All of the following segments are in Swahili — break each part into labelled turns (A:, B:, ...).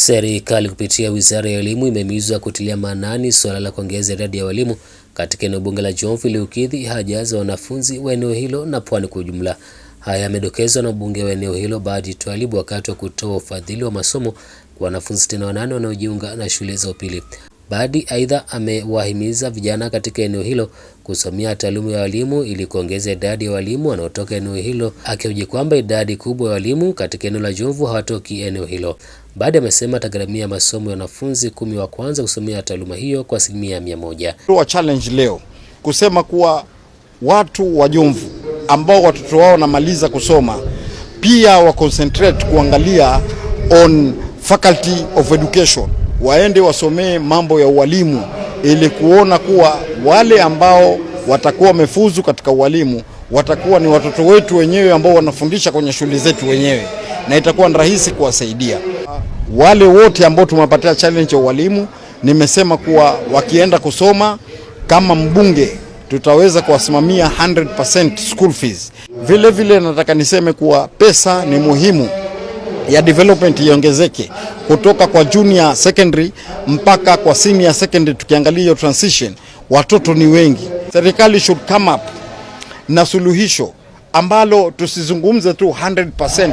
A: Serikali kupitia Wizara ya Elimu imehimizwa kutilia maanani suala la kuongeza idadi ya walimu katika eneo bunge la Jomvu ili kukidhi haja za wanafunzi wa eneo hilo na pwani kwa ujumla. Haya yamedokezwa na mbunge wa eneo hilo Badi Twalib wakati wa kutoa ufadhili wa masomo kwa wanafunzi 68 wanaojiunga na shule za upili. Badi aidha amewahimiza vijana katika eneo hilo kusomea taaluma ya walimu ili kuongeza idadi ya walimu wanaotoka eneo hilo, akihoji kwamba idadi kubwa ya walimu katika eneo la Jomvu hawatoki eneo hilo. Badi amesema atagharamia masomo ya wanafunzi 10 wa kwanza kusomea taaluma hiyo kwa 100%.
B: Wa challenge leo kusema kuwa watu wa Jomvu ambao watoto wao wanamaliza kusoma pia wa concentrate kuangalia on faculty of education, waende wasomee mambo ya ualimu ili kuona kuwa wale ambao watakuwa wamefuzu katika ualimu watakuwa ni watoto wetu wenyewe ambao wanafundisha kwenye shule zetu wenyewe, na itakuwa ni rahisi kuwasaidia wale wote ambao tumewapatia challenge ya ualimu. Nimesema kuwa wakienda kusoma kama mbunge tutaweza kuwasimamia 100% school fees. Vile vile nataka niseme kuwa pesa ni muhimu ya development iongezeke kutoka kwa junior secondary mpaka kwa senior secondary. Tukiangalia hiyo transition, watoto ni wengi. Serikali should come up na suluhisho ambalo tusizungumze tu 100%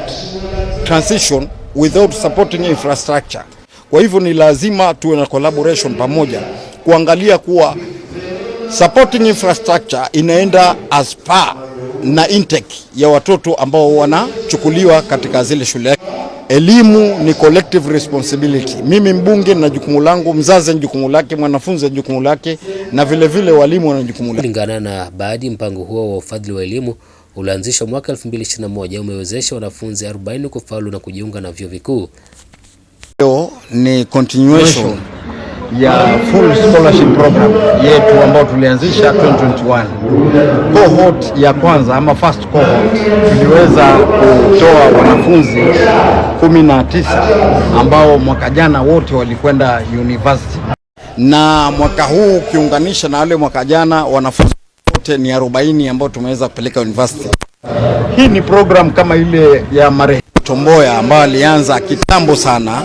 B: transition without supporting infrastructure. Kwa hivyo ni lazima tuwe na collaboration pamoja kuangalia kuwa supporting infrastructure inaenda as per na intake ya watoto ambao wanachukuliwa katika zile shule. Elimu ni collective responsibility. Mimi mbunge na jukumu langu, mzazi na jukumu lake, mwanafunzi na jukumu lake, na vile vile walimu wana jukumu lake.
A: Kulingana na Badi, mpango huo wa ufadhili wa elimu ulianzishwa mwaka 2021 umewezesha wanafunzi 40 kufaulu na kujiunga na vyuo vikuu.
B: Leo ni continuation ya full scholarship program yetu ambao tulianzisha 2021. Cohort ya kwanza ama first cohort tuliweza kutoa wanafunzi 19 ambao mwaka jana wote walikwenda university, na mwaka huu ukiunganisha na wale mwaka jana wanafunzi wote ni 40 ambao tumeweza kupeleka university. Hii ni program kama ile ya marehemu Tomboya ambayo alianza kitambo sana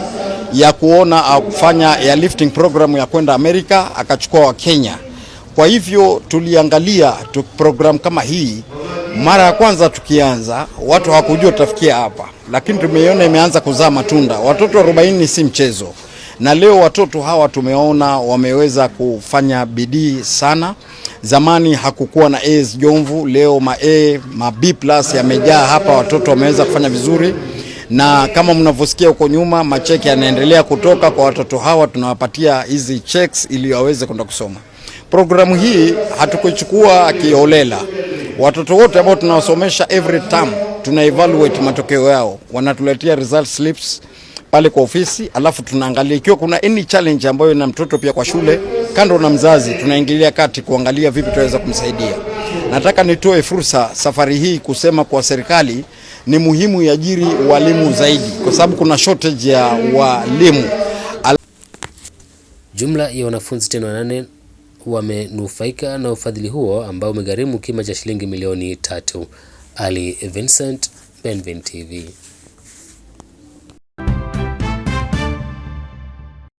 B: ya kuona kufanya ya lifting program ya kwenda Amerika, akachukua wa Kenya. Kwa hivyo tuliangalia program kama hii mara ya kwanza tukianza, watu hawakujua tutafikia hapa, lakini tumeiona imeanza kuzaa matunda. Watoto 40 si mchezo, na leo watoto hawa tumeona wameweza kufanya bidii sana. Zamani hakukuwa na A's Jomvu, leo ma B+ yamejaa hapa, watoto wameweza kufanya vizuri. Na kama mnavyosikia huko nyuma, macheki yanaendelea kutoka kwa watoto hawa, tunawapatia hizi checks ili waweze kwenda kusoma. Programu hii hatukuchukua kiholela. Watoto wote ambao tunawasomesha every term tuna evaluate matokeo yao, wanatuletea result slips pale kwa ofisi, alafu tunaangalia ikiwa kuna any challenge ambayo na mtoto pia kwa shule, kando na mzazi tunaingilia kati kuangalia vipi tunaweza kumsaidia. Nataka nitoe fursa safari hii kusema kwa serikali ni muhimu iajiri walimu zaidi kwa sababu kuna shortage ya walimu.
A: Jumla ya wanafunzi 8 wamenufaika na ufadhili huo ambao umegharimu kima cha shilingi milioni 3. Ali Vincent, Benvin TV.